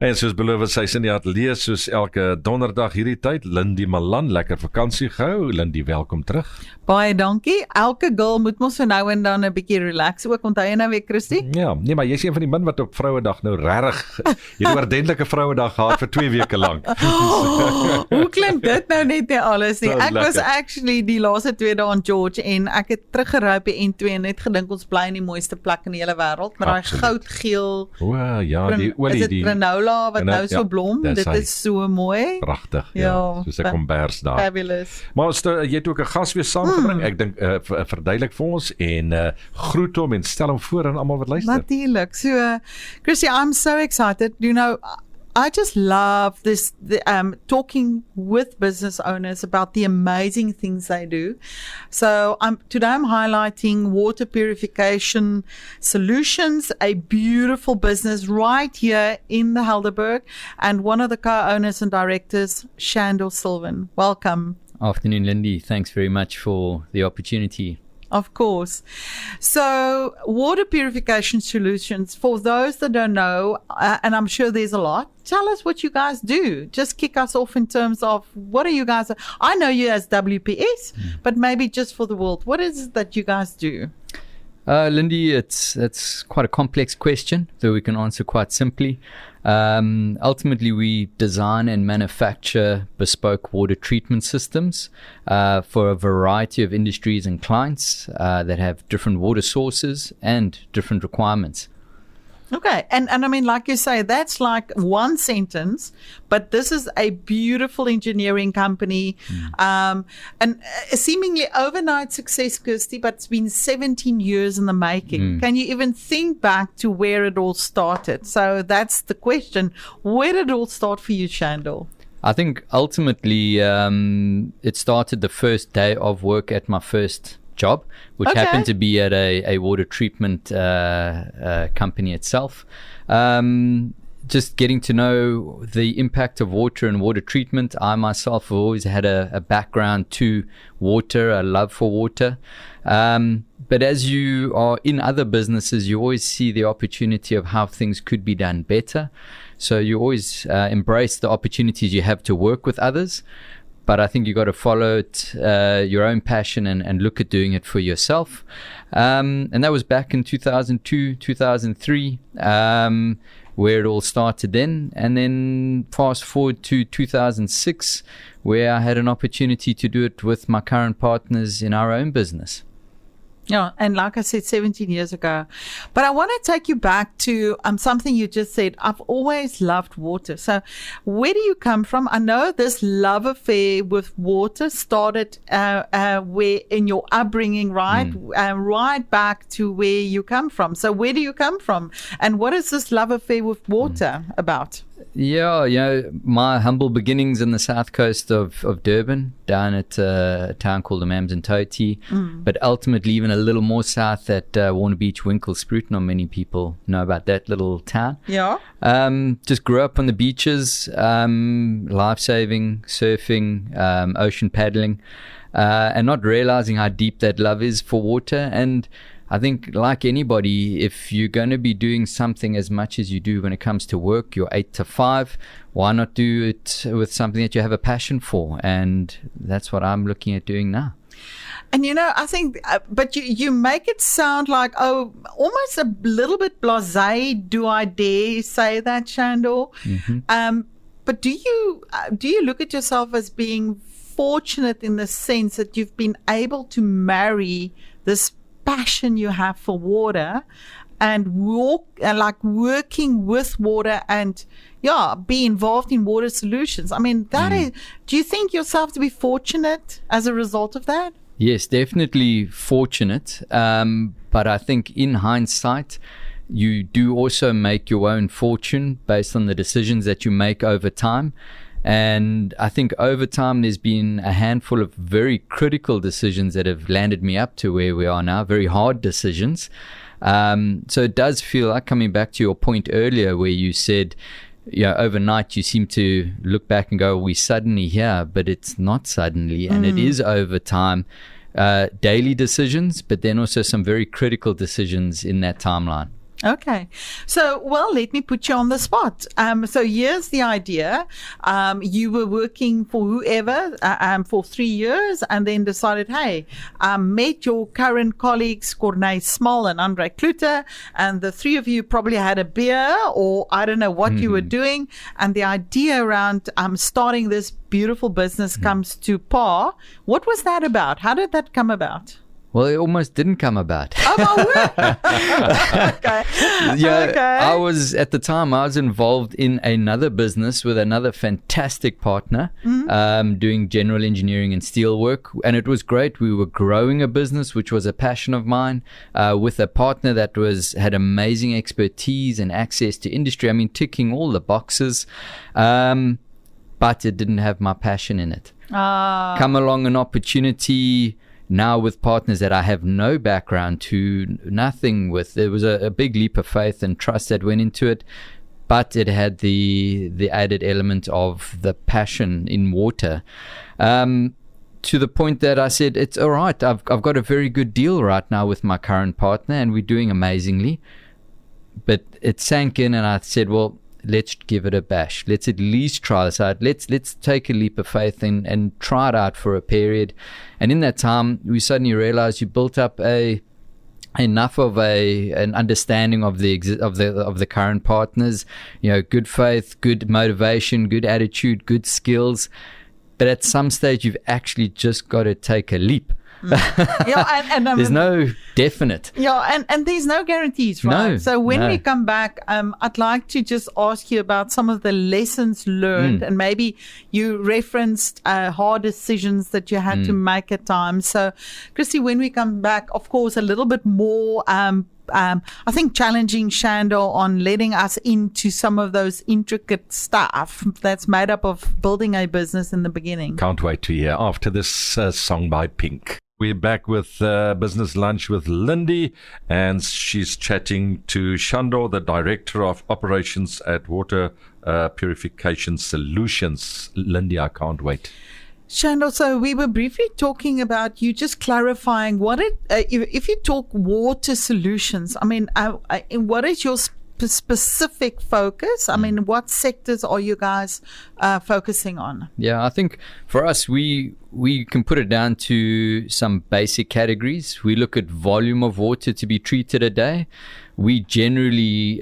En soos beloof sy is in die ateljee soos elke donderdag hierdie tyd. Lindie Malan, lekker vakansie gehou. Lindie, welkom terug. Baie dankie. Elke girl moet mos so nou en dan 'n bietjie relax ook. Onthou jy nou weer, Christy? Ja, nee, maar jy is een van die min wat op Vrouedag nou regtig jy het 'n ordentlike Vrouedag gehad vir 2 weke lank. Hoe klink dit nou net nie alles nie? Dit was Ek was lekker. actually die laaste 2 dae in George en ek het teruggery op die N2 en net gedink ons bly in die mooiste plek in die hele wêreld, met daai Absoluut. goudgeel O, ja, die olie, is dit die granola wat nou so ja, blom. dis Dit hy. is so mooi. Pragtig, ja, Ja, soos 'n kombers daar. Fabulous. Maar jy het ook 'n gas weer saamgebring. Ek dink verduidelik vir ons en groet hom en stel hom voor aan almal wat luister. Natuurlijk. So, Christy, I'm so excited. You know, I just love this, talking with business owners about the amazing things they do. So today I'm highlighting water purification solutions, a beautiful business right here in the Helderberg, and one of the co-owners and directors, Shandor Cylvan. Welcome. Afternoon, Lindie. Thanks very much for the opportunity. Of course. So, water purification solutions, for those that don't know, and I'm sure there's a lot, tell us what you guys do. Just kick us off in terms of what are you guys, I know you as WPS, but maybe just for the world, what is it that you guys do? Lindie, it's quite a complex question that we can answer quite simply. Ultimately, we design and manufacture bespoke water treatment systems for a variety of industries and clients that have different water sources and different requirements. Okay, and I mean, like you say, that's like one sentence, but this is a beautiful engineering company, and a seemingly overnight success, Kirsty, but it's been 17 years in the making. Can you even think back to where it all started? So that's the question. Where did it all start for you, Shandor? I think ultimately it started the first day of work at my first job, which Okay. happened to be at a water treatment company itself. Just getting to know the impact of water and water treatment. I myself have always had a background to water, a love for water. But as you are in other businesses, you always see the opportunity of how things could be done better. So you always embrace the opportunities you have to work with others. But I think you got to follow it, your own passion and look at doing it for yourself. And that was back in 2002, 2003, where it all started then. And then fast forward to 2006, where I had an opportunity to do it with my current partners in our own business. Yeah, and like I said, 17 years ago. But I want to take you back to something you just said. I've always loved water. So where do you come from? I know this love affair with water started where in your upbringing, right? Right back to where you come from. So where do you come from? And what is this love affair with water about? Yeah, my humble beginnings in the south coast of Durban, down at a town called the Amamsantoti, but ultimately even a little more south at Warner Beach, Winkelspruit. Not many people know about that little town. Yeah. Just grew up on the beaches, life-saving, surfing, ocean paddling, and not realizing how deep that love is for water. And I think, like anybody, if you're going to be doing something as much as you do when it comes to work, your 8 to 5, why not do it with something that you have a passion for? And that's what I'm looking at doing now. And you know, I think, but you make it sound like, almost a little bit blasé. Do I dare say that, Shandor? But do you look at yourself as being fortunate in the sense that you've been able to marry this passion you have for water and working with water and be involved in water solutions? I mean, that is, do you think yourself to be fortunate as a result of that? Yes, definitely fortunate. But I think in hindsight, you do also make your own fortune based on the decisions that you make over time. And I think over time, there's been a handful of very critical decisions that have landed me up to where we are now, very hard decisions. So it does feel like, coming back to your point earlier where you said, overnight you seem to look back and go, we suddenly here, but it's not suddenly. And it is over time, daily decisions, but then also some very critical decisions in that timeline. Okay. So, well, let me put you on the spot. So here's the idea. You were working for whoever for 3 years and then decided, hey, met your current colleagues, Corneille Small and Andre Kluter, and the three of you probably had a beer or I don't know what you were doing. And the idea around starting this beautiful business comes to par. What was that about? How did that come about? Well, it almost didn't come about. Oh, my word. Okay. Yeah, Okay. I was involved in another business with another fantastic partner, doing general engineering and steel work, and it was great. We were growing a business, which was a passion of mine, with a partner that had amazing expertise and access to industry. I mean, ticking all the boxes, but it didn't have my passion in it. Come along an opportunity. Now with partners that I have no background to, nothing with. There was a big leap of faith and trust that went into it, but it had the added element of the passion in water, to the point that I said, it's all right, I've got a very good deal right now with my current partner and we're doing amazingly. But it sank in and I said, well, let's give it a bash. Let's at least try this out. Let's take a leap of faith and try it out for a period. And in that time, we suddenly realized you built up enough of an understanding of the current partners. Good faith, good motivation, good attitude, good skills. But at some stage, you've actually just got to take a leap. And there's no definite. And there's no guarantees, right? No, so when we come back, I'd like to just ask you about some of the lessons learned, and maybe you referenced hard decisions that you had to make at times. So, Christy, when we come back, of course, a little bit more. I think challenging Shandor on letting us into some of those intricate stuff that's made up of building a business in the beginning. Can't wait to hear after this song by Pink. We're back with Business Lunch with Lindie, and she's chatting to Shandor, the Director of Operations at Water Purification Solutions. Lindie, I can't wait. Shandor, so we were briefly talking about you just clarifying if you talk water solutions, I mean, what is your specific focus? I mean, what sectors are you guys focusing on? Yeah, I think for us, we can put it down to some basic categories. We look at volume of water to be treated a day. We generally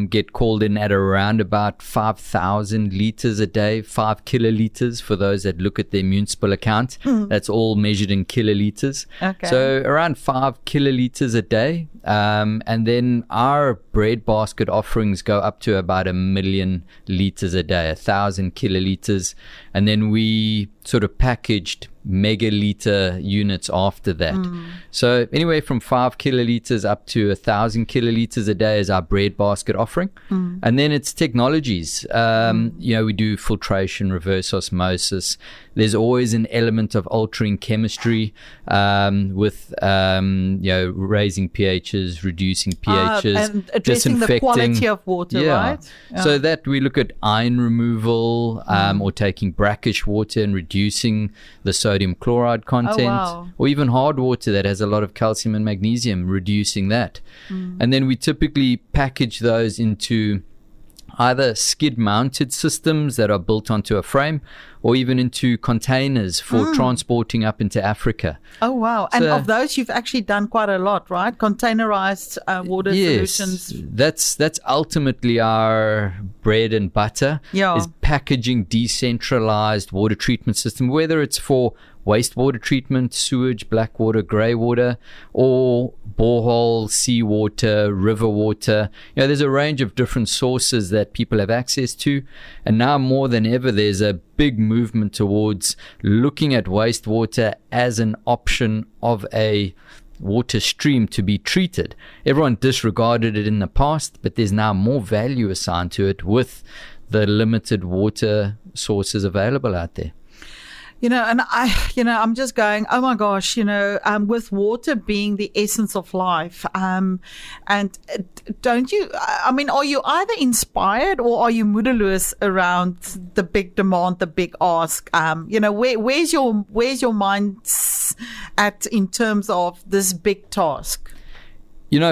get called in at around about 5,000 liters a day, 5 kiloliters for those that look at their municipal account. That's all measured in kiloliters. Okay. So around 5 kiloliters a day. And then our bread basket offerings go up to about 1 million liters a day, 1,000 kiloliters. And then we sort of packaged megaliter units after that. So anyway, from 5 kiloliters up to 1,000 kiloliters a day is our bread basket offering. And then it's technologies. We do filtration, reverse osmosis. There's always an element of altering chemistry with raising pHs, reducing pHs, and addressing the quality of water, right? Yeah. So that we look at iron removal, or taking brackish water and reducing the sodium chloride content, or even hard water that has a lot of calcium and magnesium, reducing that. And then we typically package those into either skid mounted systems that are built onto a frame, or even into containers for transporting up into Africa. Oh, wow. And of those, you've actually done quite a lot, right? Containerized water solutions. That's ultimately our bread and butter, is packaging decentralized water treatment system, whether it's for wastewater treatment, sewage, black water, grey water, or borehole, seawater, river water. There's a range of different sources that people have access to. And now more than ever, there's a big movement towards looking at wastewater as an option of a water stream to be treated. Everyone disregarded it in the past, but there's now more value assigned to it with the limited water sources available out there. And I'm just going, oh my gosh, with water being the essence of life. And don't you, are you either inspired or are you moedeloos around the big demand, the big ask? Where's your mind at in terms of this big task?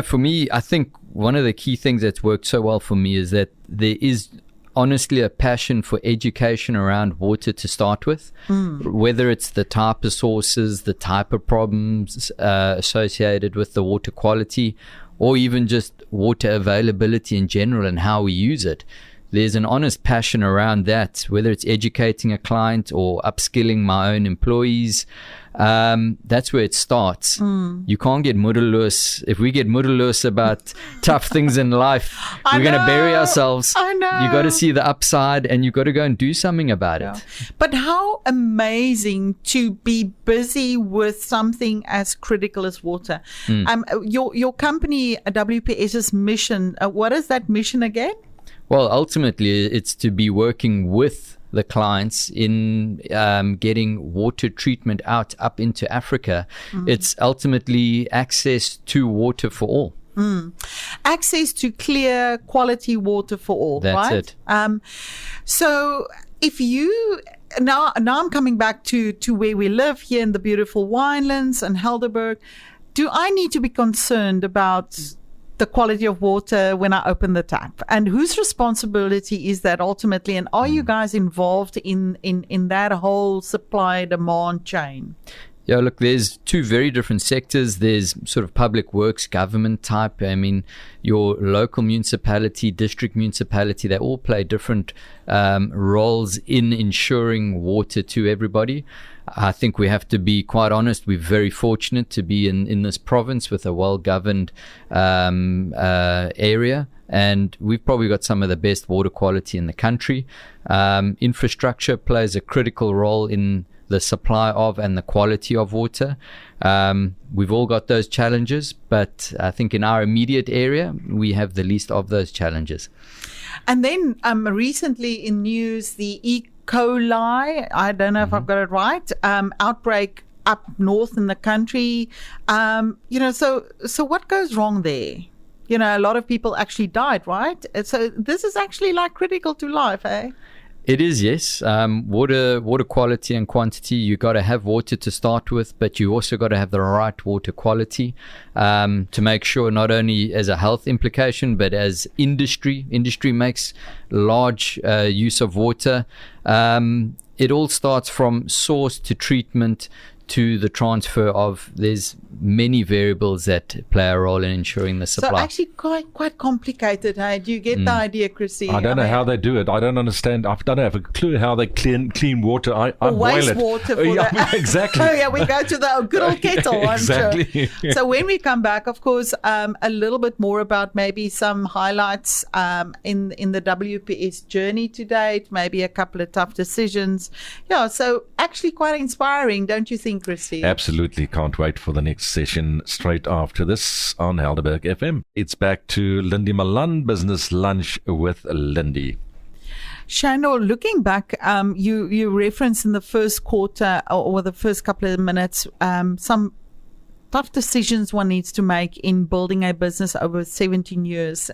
For me, I think one of the key things that's worked so well for me is that there is honestly a passion for education around water to start with, whether it's the type of sources, the type of problems associated with the water quality, or even just water availability in general and how we use it. There's an honest passion around that, whether it's educating a client or upskilling my own employees. That's where it starts. You can't get moedeloos. If we get moedeloos about tough things in life, we're going to bury ourselves. I know. You got to see the upside, and you got to go and do something about it. But how amazing to be busy with something as critical as water. Your company, WPS's mission, what is that mission again? Well, ultimately, it's to be working with the clients in getting water treatment up into Africa. It's ultimately access to water for all. Access to clear, quality water for all. That's right? it. So if you now I'm coming back to where we live here in the beautiful winelands and Helderberg. Do I need to be concerned about the quality of water when I open the tap, and whose responsibility is that ultimately? And are you guys involved in that whole supply demand chain? Yeah, look, there's two very different sectors. There's sort of public works, government type. I mean, your local municipality, district municipality, they all play different roles in ensuring water to everybody. I think we have to be quite honest. We're very fortunate to be in this province with a well-governed area, and we've probably got some of the best water quality in the country. Infrastructure plays a critical role in the supply of and the quality of water. We've all got those challenges, but I think in our immediate area, we have the least of those challenges. And then recently in news, the E. coli, I don't know if I've got it right, outbreak up north in the country. So what goes wrong there? You know, a lot of people actually died, right? So this is actually like critical to life, eh? It is, yes. Water quality and quantity. You got to have water to start with, but you also got to have the right water quality to make sure, not only as a health implication, but as industry. Industry makes large use of water. It all starts from source to treatment to the transfer of. There's many variables that play a role in ensuring the supply. So actually quite complicated, hey? Do you get the idea, Chrissy? I don't know how they do it. I don't understand. I don't have a clue how they clean water. I boil it. Wastewater for exactly. Oh yeah, we go to the good old kettle. Exactly. I'm sure. So when we come back, of course, a little bit more about maybe some highlights in the WPS journey to date, maybe a couple of tough decisions. Yeah, so actually quite inspiring, don't you think, Chrissy? Absolutely. Can't wait for the next session straight after this on Helderberg FM. It's back to Lindie Malan, Business Lunch with Lindie. Shandor, looking back, you referenced in the first quarter or the first couple of minutes some tough decisions one needs to make in building a business over 17 years.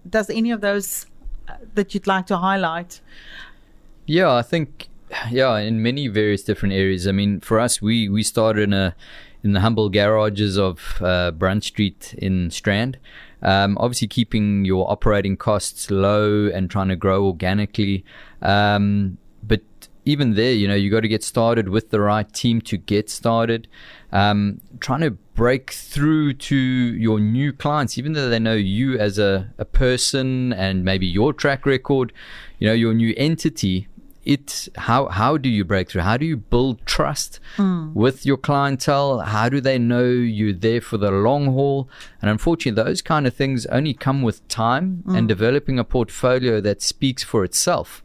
Does any of those that you'd like to highlight? Yeah, I think in many various different areas. I mean, for us, we started in the humble garages of Brunt Street in Strand. Obviously keeping your operating costs low and trying to grow organically. But even there, you got to get started with the right team to get started. Trying to break through to your new clients, even though they know you as a person and maybe your track record, your new entity. How do you break through? How do you build trust with your clientele? How do they know you're there for the long haul? And unfortunately, those kind of things only come with time and developing a portfolio that speaks for itself.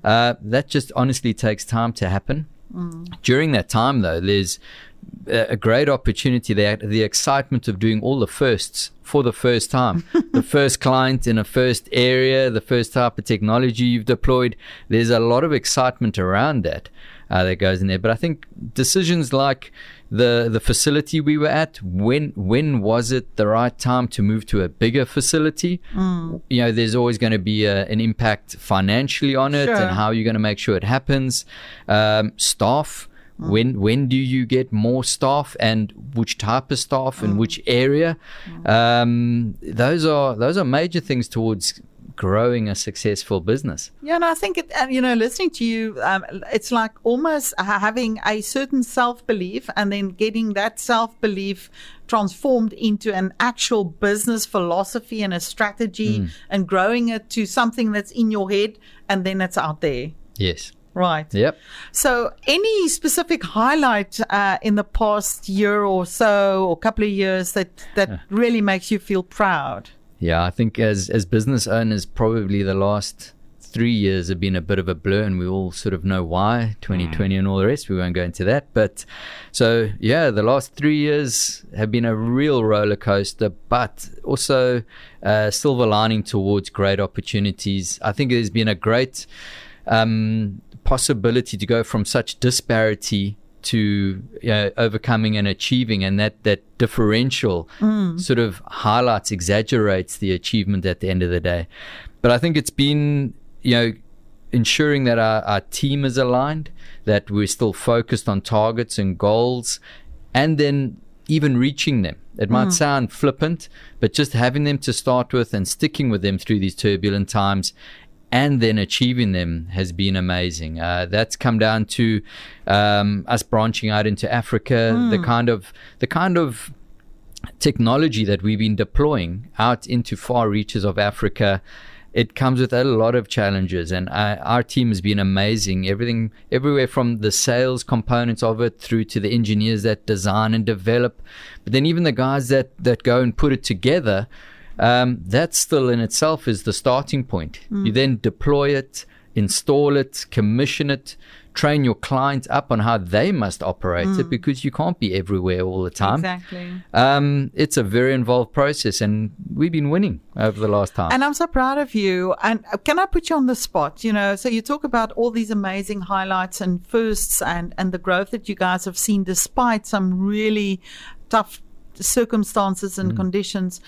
That just honestly takes time to happen. During that time, though, there's a great opportunity there, the excitement of doing all the firsts for the first time. The first client in a first area, the first type of technology you've deployed. There's a lot of excitement around that goes in there. But I think decisions like the facility we were at, when was it the right time to move to a bigger facility? There's always going to be an impact financially on it, and how you're going to make sure it happens. Staff. When do you get more staff, and which type of staff, and which area? Those are major things towards growing a successful business. Yeah, and I think listening to you, it's like almost having a certain self-belief and then getting that self-belief transformed into an actual business philosophy and a strategy and growing it to something that's in your head and then it's out there. Yes. Right. Yep. So any specific highlight in the past year or so, or couple of years that really makes you feel proud? Yeah, I think as business owners, probably the last 3 years have been a bit of a blur, and we all sort of know why, 2020 and all the rest. We won't go into that. But so, yeah, the last 3 years have been a real roller coaster, but also silver lining towards great opportunities. I think there's been a great possibility to go from such disparity to overcoming and achieving, and that differential sort of highlights, exaggerates the achievement at the end of the day. But I think it's been ensuring that our team is aligned, that we're still focused on targets and goals, and then even reaching them. It might sound flippant, but just having them to start with and sticking with them through these turbulent times and then achieving them has been amazing. That's come down to us branching out into Africa, the kind of technology that we've been deploying out into far reaches of Africa. It comes with a lot of challenges, and our team has been amazing. Everywhere from the sales components of it through to the engineers that design and develop, but then even the guys that go and put it together. That still in itself is the starting point. You then deploy it, install it, commission it, train your client up on how they must operate it, because you can't be everywhere all the time. Exactly. It's a very involved process, and we've been winning over the last time. And I'm so proud of you. And can I put you on the spot? So you talk about all these amazing highlights and firsts and the growth that you guys have seen despite some really tough circumstances and conditions.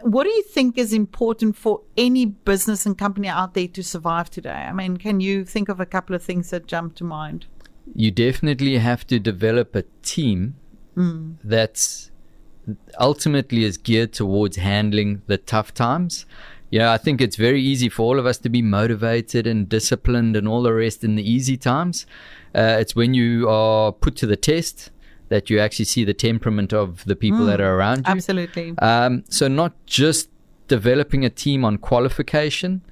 What do you think is important for any business and company out there to survive today? I mean, can you think of a couple of things that jump to mind? You definitely have to develop a team that's ultimately is geared towards handling the tough times. I think it's very easy for all of us to be motivated and disciplined and all the rest in the easy times. It's when you are put to the test that you actually see the temperament of the people that are around you. Absolutely. So not just developing a team on qualification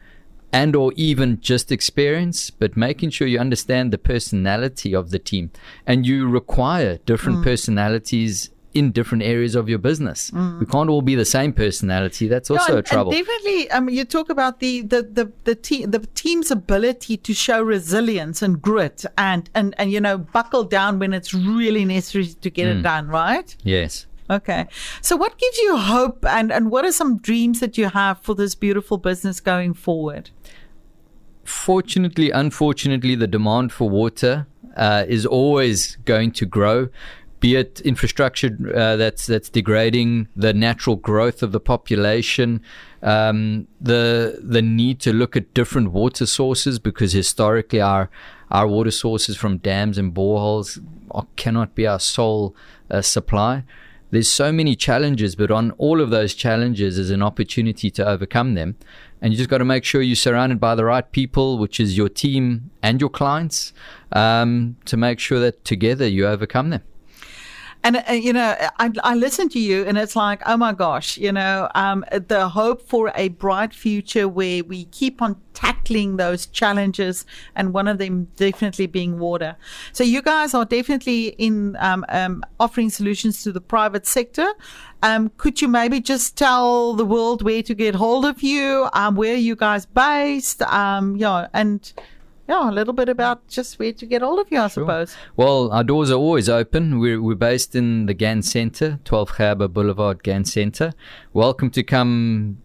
and or even just experience, but making sure you understand the personality of the team. And you require different personalities in different areas of your business. We can't all be the same personality. That's also a trouble. And definitely, you talk about the team's ability to show resilience and grit and buckle down when it's really necessary to get it done, right? Yes. Okay. So what gives you hope and what are some dreams that you have for this beautiful business going forward? Fortunately, unfortunately, the demand for water is always going to grow. Be it infrastructure that's degrading, the natural growth of the population, the need to look at different water sources, because historically our water sources from dams and boreholes cannot be our sole supply. There's so many challenges, but on all of those challenges is an opportunity to overcome them. And you just got to make sure you're surrounded by the right people, which is your team and your clients, to make sure that together you overcome them. And, I listen to you and it's like, oh my gosh, the hope for a bright future where we keep on tackling those challenges, and one of them definitely being water. So you guys are definitely in offering solutions to the private sector. Could you maybe just tell the world where to get hold of you, where are you guys based, a little bit about just where to get hold of you, I suppose. Well, our doors are always open. We're based in the Gans Center, 12 Gerber Boulevard, Gans Center. Welcome to come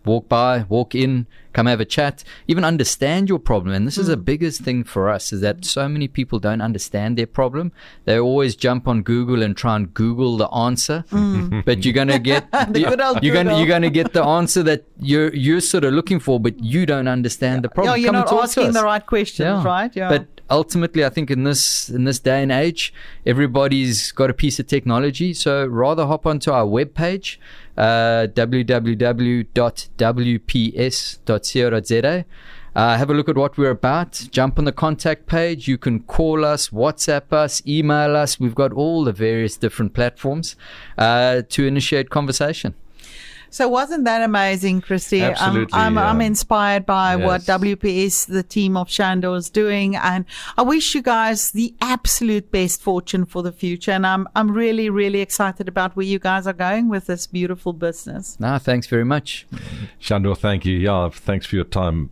walk by, walk in, come have a chat, even understand your problem. And this is the biggest thing for us, is that so many people don't understand their problem. They always jump on Google and try and Google the answer, but you're going to get you're going to get the answer that you're sort of looking for, but you don't understand the problem. You're not asking the right questions, right? Yeah. But ultimately, I think in this day and age, everybody's got a piece of technology. So rather hop onto our webpage, www.wps.co.za. Have a look at what we're about. Jump on the contact page. You can call us, WhatsApp us, email us. We've got all the various different platforms to initiate conversation. So wasn't that amazing, Christy? Absolutely. I'm inspired by what Yes. WPS, the team of Shandor, is doing, and I wish you guys the absolute best fortune for the future. And I'm really, really excited about where you guys are going with this beautiful business. No, thanks very much. Shandor, thank you. Yeah, thanks for your time.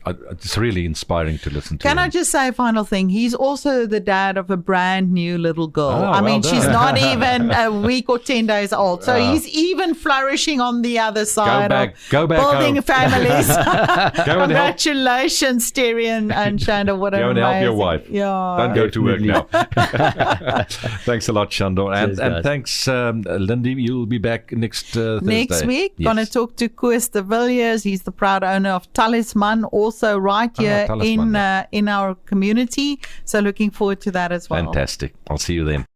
It's really inspiring to listen to. Can I him. just say a final thing? He's also the dad of a brand new little girl. Oh, I mean, well she's done. not even a week or 10 days old. So he's even flourishing on the other side Go of back building home. families. Go and help. Congratulations, Terry and Shandor. What Go an and help your amazing- wife. Yeah. Don't go to work now. Definitely. Thanks a lot, Shandor. And, Cheers, and guys. thanks, Lindie. You'll be back next Thursday. Next week, Yes. going to talk to Koos de Villiers. He's the proud owner of Talisman, also right here Talisman, in our community. So looking forward to that as well. Fantastic. I'll see you then.